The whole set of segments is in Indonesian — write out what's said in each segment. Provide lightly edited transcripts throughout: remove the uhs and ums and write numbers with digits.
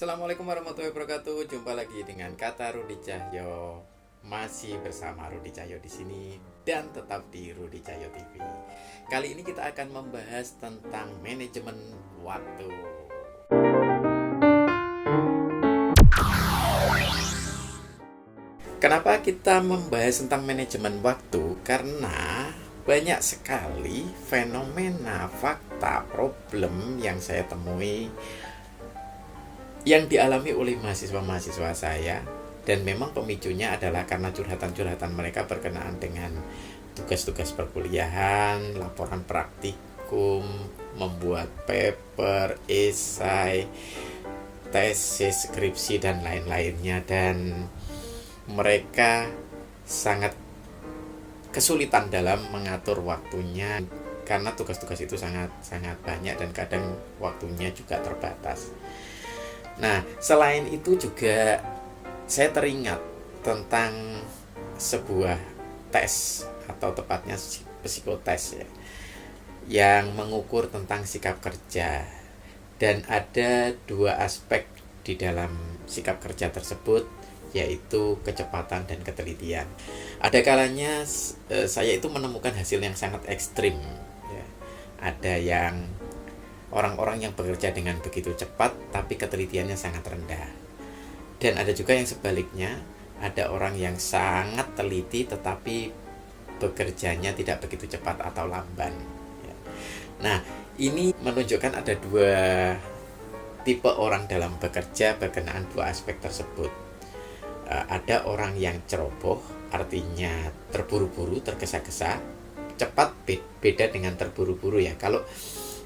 Assalamualaikum warahmatullahi wabarakatuh. Jumpa lagi dengan kata Rudi Cahyo. Masih bersama Rudi Cahyo di sini dan tetap di Rudi Cahyo TV. Kali ini kita akan membahas tentang manajemen waktu. Kenapa kita membahas tentang manajemen waktu? Karena banyak sekali fenomena, fakta, problem yang saya temui yang dialami oleh mahasiswa-mahasiswa saya, dan memang pemicunya adalah karena curhatan-curhatan mereka berkenaan dengan tugas-tugas perkuliahan, laporan praktikum, membuat paper, esai, tesis, skripsi, dan lain-lainnya. Dan mereka sangat kesulitan dalam mengatur waktunya karena tugas-tugas itu sangat banyak dan kadang waktunya juga terbatas. Nah, selain itu juga saya teringat tentang sebuah tes atau tepatnya psikotes ya, yang mengukur tentang sikap kerja. Dan ada dua aspek di dalam sikap kerja tersebut, yaitu kecepatan dan ketelitian. Ada kalanya saya itu menemukan hasil yang sangat ekstrim ya. Ada yang orang-orang yang bekerja dengan begitu cepat tapi ketelitiannya sangat rendah. Dan ada juga yang sebaliknya, ada orang yang sangat teliti tetapi bekerjanya tidak begitu cepat atau lamban. Nah, ini menunjukkan ada dua tipe orang dalam bekerja berkenaan dua aspek tersebut. Ada orang yang ceroboh, artinya terburu-buru, tergesa-gesa. Cepat beda dengan terburu-buru ya. Kalau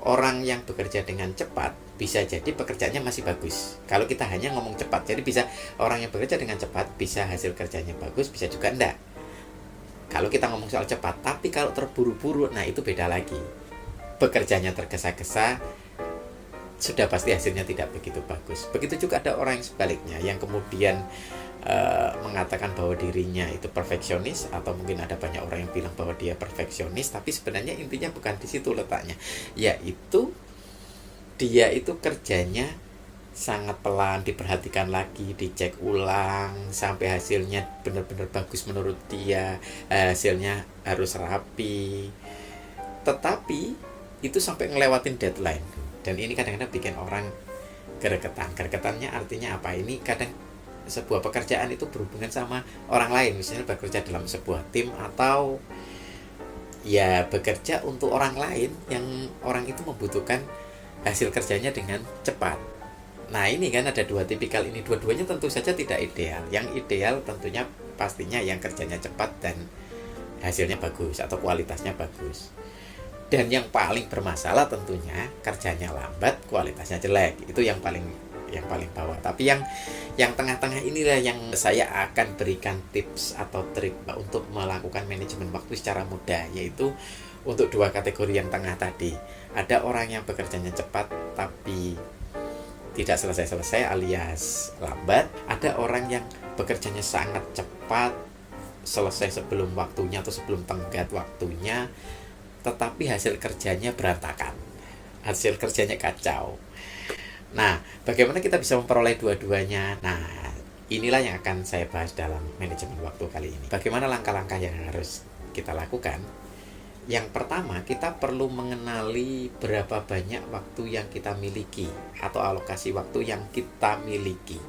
orang yang bekerja dengan cepat, bisa jadi pekerjaannya masih bagus. Kalau kita hanya ngomong cepat, jadi bisa orang yang bekerja dengan cepat, bisa hasil kerjanya bagus, bisa juga enggak. Kalau kita ngomong soal cepat, tapi kalau terburu-buru, nah itu beda lagi. Bekerjanya tergesa-gesa, sudah pasti hasilnya tidak begitu bagus. Begitu juga ada orang yang sebaliknya, yang kemudian mengatakan bahwa dirinya itu perfeksionis, atau mungkin ada banyak orang yang bilang bahwa dia perfeksionis, tapi sebenarnya intinya bukan di situ letaknya, yaitu dia itu kerjanya sangat pelan, diperhatikan lagi, dicek ulang sampai hasilnya benar-benar bagus menurut dia, hasilnya harus rapi, tetapi itu sampai ngelewatin deadline. Dan ini kadang-kadang bikin orang gregetan. Gregetannya artinya apa? Ini kadang sebuah pekerjaan itu berhubungan sama orang lain, misalnya bekerja dalam sebuah tim atau ya bekerja untuk orang lain yang orang itu membutuhkan hasil kerjanya dengan cepat. Nah, ini kan ada dua tipikal ini, dua-duanya tentu saja tidak ideal. Yang ideal tentunya pastinya yang kerjanya cepat dan hasilnya bagus atau kualitasnya bagus. Dan yang paling bermasalah tentunya kerjanya lambat, kualitasnya jelek. Itu yang paling bawah. Tapi yang tengah-tengah inilah yang saya akan berikan tips atau trik untuk melakukan manajemen waktu secara mudah, yaitu untuk dua kategori yang tengah tadi. Ada orang yang bekerjanya cepat tapi tidak selesai-selesai alias lambat. Ada orang yang bekerjanya sangat cepat, selesai sebelum waktunya atau sebelum tenggat waktunya, tetapi hasil kerjanya berantakan, hasil kerjanya kacau. Nah, bagaimana kita bisa memperoleh dua-duanya? Nah, inilah yang akan saya bahas dalam manajemen waktu kali ini. Bagaimana langkah-langkah yang harus kita lakukan? Yang pertama, kita perlu mengenali berapa banyak waktu yang kita miliki, atau alokasi waktu yang kita miliki,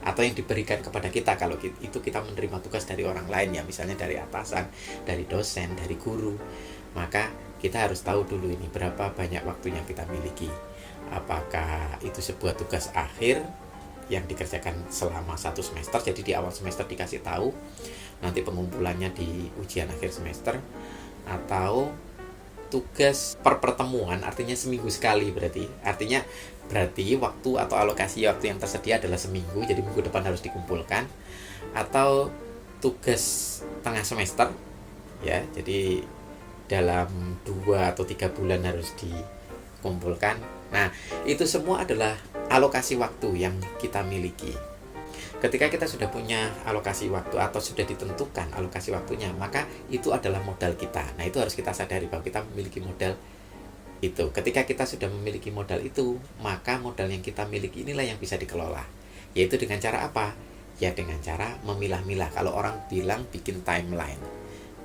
atau yang diberikan kepada kita kalau itu kita menerima tugas dari orang lain ya, misalnya dari atasan, dari dosen, dari guru. Maka kita harus tahu dulu ini berapa banyak waktu yang kita miliki. Apakah itu sebuah tugas akhir yang dikerjakan selama satu semester, jadi di awal semester dikasih tahu, nanti pengumpulannya di ujian akhir semester, atau tugas per pertemuan, artinya seminggu sekali, berarti waktu atau alokasi waktu yang tersedia adalah seminggu, jadi minggu depan harus dikumpulkan, atau tugas tengah semester ya, jadi dalam 2 atau 3 bulan harus dikumpulkan. Nah, itu semua adalah alokasi waktu yang kita miliki. Ketika kita sudah punya alokasi waktu atau sudah ditentukan alokasi waktunya, maka itu adalah modal kita. Nah, itu harus kita sadari bahwa kita memiliki modal Itu ketika kita sudah memiliki modal itu, maka modal yang kita miliki inilah yang bisa dikelola. Yaitu dengan cara apa? Ya dengan cara memilah-milah. Kalau orang bilang bikin timeline,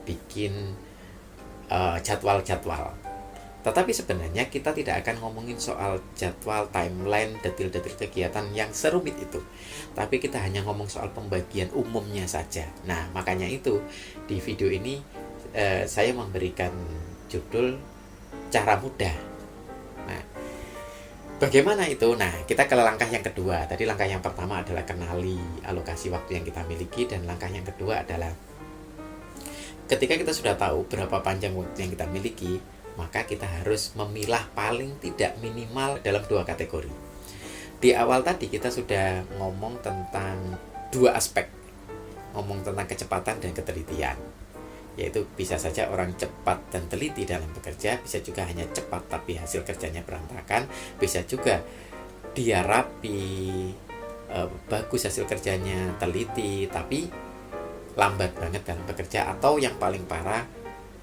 bikin jadwal-jadwal. Tetapi sebenarnya kita tidak akan ngomongin soal jadwal, timeline, detil-detil kegiatan yang serumit itu. Tapi kita hanya ngomong soal pembagian umumnya saja. Nah, makanya itu di video ini saya memberikan judul cara mudah. Nah, bagaimana itu? Nah, kita ke langkah yang kedua. Tadi langkah yang pertama adalah kenali alokasi waktu yang kita miliki, dan langkah yang kedua adalah ketika kita sudah tahu berapa panjang waktu yang kita miliki, maka kita harus memilah paling tidak minimal dalam 2 kategori. Di awal tadi kita sudah ngomong tentang 2 aspek. Ngomong tentang kecepatan dan ketelitian. Yaitu bisa saja orang cepat dan teliti dalam bekerja, bisa juga hanya cepat tapi hasil kerjanya berantakan, bisa juga dia rapi, bagus hasil kerjanya, teliti tapi lambat banget dalam bekerja, atau yang paling parah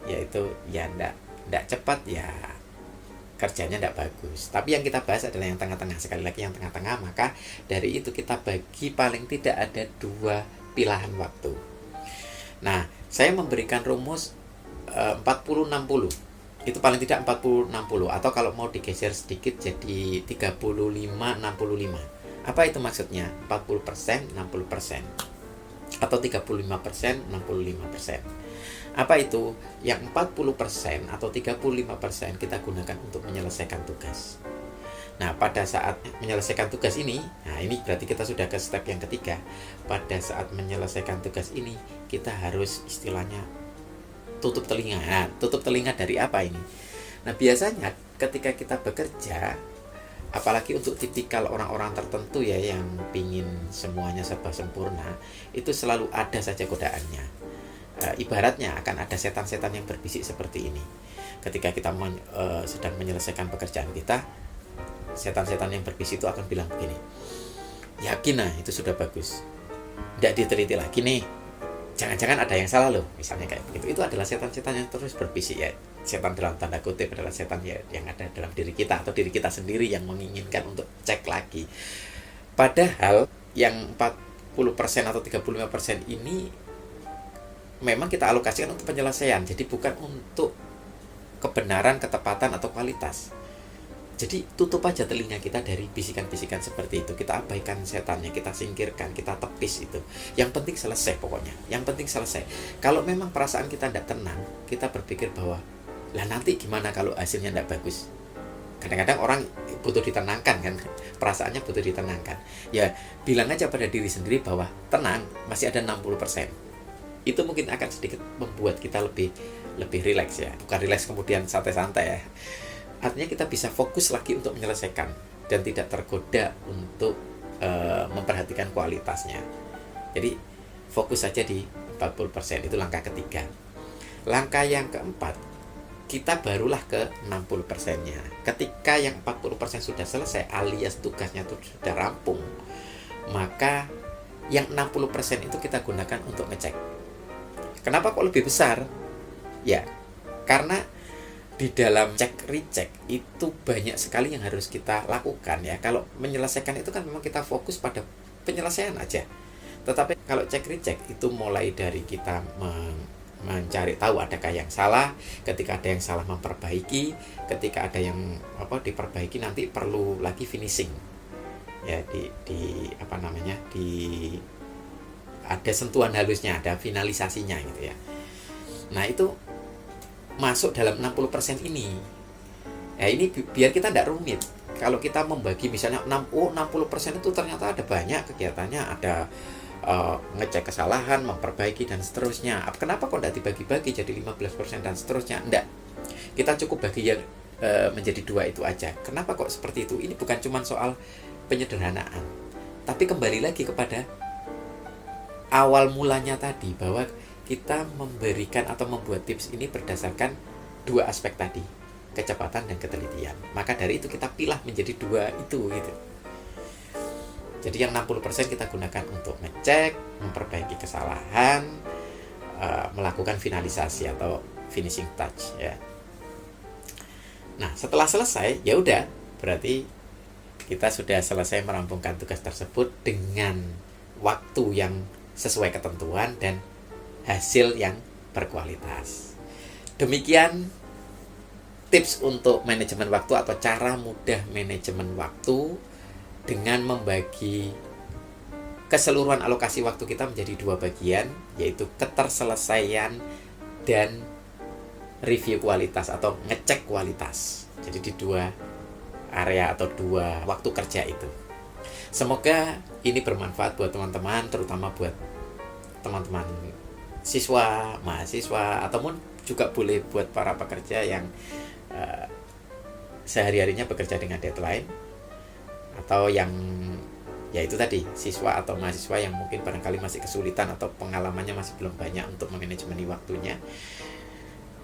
yaitu ya ndak cepat, ya kerjanya ndak bagus. Tapi yang kita bahas adalah yang tengah-tengah. Sekali lagi yang tengah-tengah, maka dari itu kita bagi paling tidak ada 2 pilahan waktu. Nah, saya memberikan rumus 40-60. Itu paling tidak 40-60, atau kalau mau digeser sedikit jadi 35-65. Apa itu maksudnya? 40%, 60%. Atau 35%, 65%. Apa itu? Yang 40% atau 35% kita gunakan untuk menyelesaikan tugas. Nah, pada saat menyelesaikan tugas ini, nah ini berarti kita sudah ke step yang ketiga. Pada saat menyelesaikan tugas ini, kita harus istilahnya tutup telinga. Nah, tutup telinga dari apa ini? Nah, biasanya ketika kita bekerja, apalagi untuk tipikal orang-orang tertentu ya yang pingin semuanya serba sempurna, itu selalu ada saja godaannya. Ibaratnya akan ada setan-setan yang berbisik seperti ini. Ketika kita sedang menyelesaikan pekerjaan kita, setan-setan yang berbisik itu akan bilang begini, yakin nah itu sudah bagus, tidak diteliti lagi nih, jangan-jangan ada yang salah loh, misalnya kayak begitu. Itu adalah setan-setan yang terus berbisik ya. Setan dalam tanda kutip adalah setan ya, yang ada dalam diri kita atau diri kita sendiri yang menginginkan untuk cek lagi. Padahal yang 40% atau 35% ini memang kita alokasikan untuk penyelesaian, jadi bukan untuk kebenaran, ketepatan, atau kualitas. Jadi tutup aja telinga kita dari bisikan-bisikan seperti itu. Kita abaikan setannya, kita singkirkan, kita tepis itu. Yang penting selesai pokoknya. Yang penting selesai. Kalau memang perasaan kita tidak tenang, kita berpikir bahwa, lah nanti gimana kalau hasilnya tidak bagus? Kadang-kadang orang butuh ditenangkan kan, perasaannya butuh ditenangkan. Ya bilang aja pada diri sendiri bahwa tenang, masih ada 60%. Itu mungkin akan sedikit membuat kita lebih rileks ya. Bukan rileks kemudian santai-santai ya. Artinya kita bisa fokus lagi untuk menyelesaikan dan tidak tergoda untuk memperhatikan kualitasnya. Jadi fokus saja di 40%. Itu langkah ketiga. Langkah yang keempat, kita barulah ke 60%-nya. Ketika yang 40% sudah selesai alias tugasnya itu sudah rampung, maka yang 60% itu kita gunakan untuk ngecek. Kenapa kok lebih besar? Ya, karena di dalam cek recheck itu banyak sekali yang harus kita lakukan ya. Kalau menyelesaikan itu kan memang kita fokus pada penyelesaian aja. Tetapi kalau cek recheck itu mulai dari kita mencari tahu adakah yang salah, ketika ada yang salah memperbaiki, ketika ada yang diperbaiki nanti perlu lagi finishing. Ya ada sentuhan halusnya, ada finalisasinya gitu ya. Nah, itu masuk dalam 60% ini. Ya ini biar kita tidak rumit. Kalau kita membagi misalnya 60% itu ternyata ada banyak kegiatannya, ada ngecek kesalahan, memperbaiki dan seterusnya. Kenapa kok tidak dibagi-bagi jadi 15% dan seterusnya? Enggak. Kita cukup bagi yang menjadi 2 itu aja. Kenapa kok seperti itu? Ini bukan cuma soal penyederhanaan, tapi kembali lagi kepada awal mulanya tadi, bahwa kita memberikan atau membuat tips ini berdasarkan 2 aspek tadi, kecepatan dan ketelitian. Maka dari itu kita pilah menjadi 2 itu gitu. Jadi yang 60% kita gunakan untuk ngecek, memperbaiki kesalahan, melakukan finalisasi atau finishing touch ya. Nah, setelah selesai, ya udah, berarti kita sudah selesai merampungkan tugas tersebut dengan waktu yang sesuai ketentuan dan hasil yang berkualitas. Demikian tips untuk manajemen waktu atau cara mudah manajemen waktu dengan membagi keseluruhan alokasi waktu kita menjadi dua bagian, yaitu keterselesaian dan review kualitas atau ngecek kualitas. Jadi di dua area atau dua waktu kerja itu. Semoga ini bermanfaat buat teman-teman, terutama buat teman-teman siswa, mahasiswa, ataupun juga boleh buat para pekerja yang sehari-harinya bekerja dengan deadline, atau yang yaitu tadi siswa atau mahasiswa yang mungkin barangkali masih kesulitan atau pengalamannya masih belum banyak untuk memanajemeni waktunya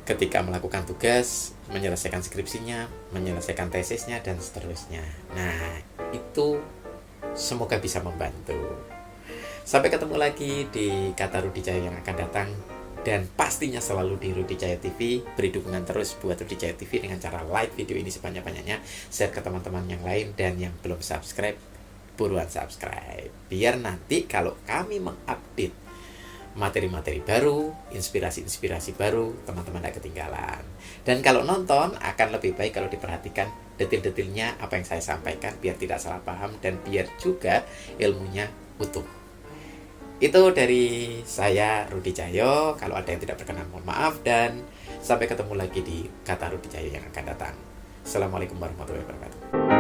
ketika melakukan tugas, menyelesaikan skripsinya, menyelesaikan tesisnya, dan seterusnya. Nah, itu semoga bisa membantu. Sampai ketemu lagi di Kata Rudi Cahyo yang akan datang. Dan pastinya selalu di Rudi Cahyo TV. Beri dukungan terus buat Rudi Cahyo TV dengan cara like video ini sebanyak-banyaknya, share ke teman-teman yang lain, dan yang belum subscribe, buruan subscribe. Biar nanti kalau kami mengupdate materi-materi baru, inspirasi-inspirasi baru, teman-teman tidak ketinggalan. Dan kalau nonton, akan lebih baik kalau diperhatikan detil-detilnya apa yang saya sampaikan, biar tidak salah paham dan biar juga ilmunya utuh. Itu dari saya, Rudi Cahyo. Kalau ada yang tidak berkenan, mohon maaf. Dan sampai ketemu lagi di Kata Rudi Cahyo yang akan datang. Assalamualaikum warahmatullahi wabarakatuh.